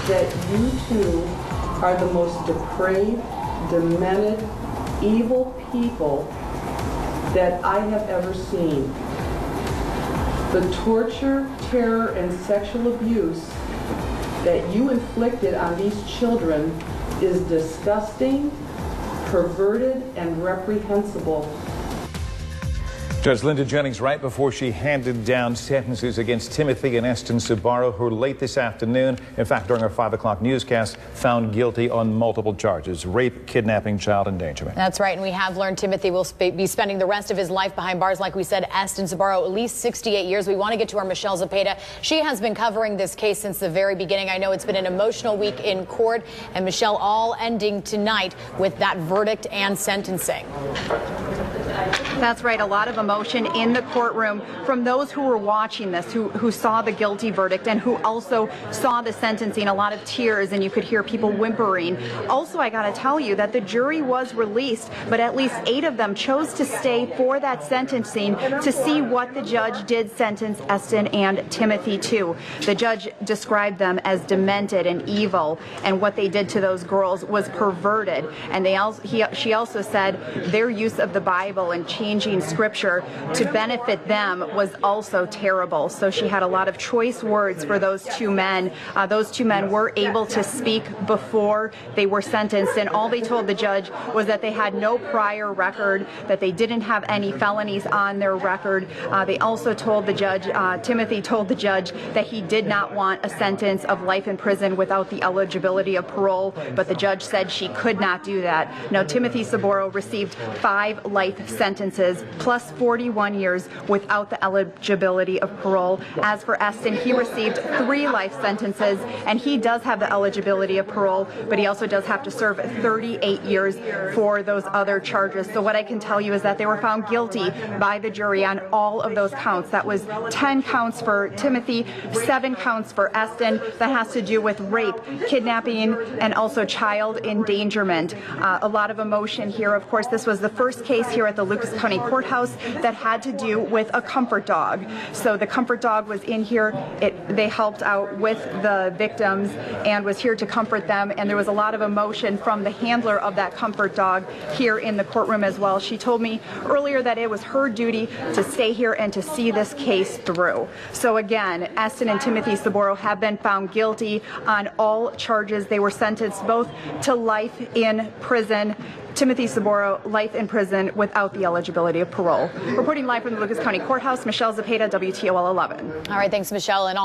that you two are the most depraved, demented, evil people that I have ever seen. The torture, terror, and sexual abuse that you inflicted on these children is disgusting, perverted, and reprehensible. Judge Linda Jennings, right before she handed down sentences against Timothy and Eston Ciboro, who late this afternoon, in fact during our 5 o'clock newscast, found guilty on multiple charges: rape, kidnapping, child endangerment. That's right, and we have learned Timothy will be spending the rest of his life behind bars. Like we said, Eston Ciboro, at least 68 years. We want to get to our Michelle Zepeda. She has been covering this case since the very beginning. I know it's been an emotional week in court, and Michelle, all ending tonight with that verdict and sentencing. That's right. A lot of emotion in the courtroom from those who were watching this, who saw the guilty verdict and who also saw the sentencing. A lot of tears, and you could hear people whimpering. Also, I got to tell you that the jury was released, but at least 8 of them chose to stay for that sentencing to see what the judge did sentence Eston and Timothy to. The judge described them as demented and evil, and what they did to those girls was perverted. And she also said their use of the Bible and changing scripture to benefit them was also terrible. So she had a lot of choice words for those 2 men. Those 2 men were able to speak before they were sentenced, and all they told the judge was that they had no prior record, that they didn't have any felonies on their record. They also told the judge, Timothy told the judge, that he did not want a sentence of life in prison without the eligibility of parole, but the judge said she could not do that. Now, Timothy Ciboro received 5 life sentences plus 41 years without the eligibility of parole. As for Eston, he received 3 life sentences, and he does have the eligibility of parole, but he also does have to serve 38 years for those other charges. So what I can tell you is that they were found guilty by the jury on all of those counts. That was 10 counts for Timothy, 7 counts for Eston. That has to do with rape, kidnapping, and also child endangerment. A lot of emotion here. Of course, this was the first case here at the Lucas County Courthouse that had to do with a comfort dog. So the comfort dog was in here. They helped out with the victims and was here to comfort them, and there was a lot of emotion from the handler of that comfort dog here in the courtroom as well. She told me earlier that it was her duty to stay here and to see this case through. So again, Eston and Timothy Ciboro have been found guilty on all charges. They were sentenced both to life in prison. Timothy Ciboro, life in prison without the eligibility of parole. Reporting live from the Lucas County Courthouse, Michelle Zepeda, WTOL 11. All right, thanks, Michelle. And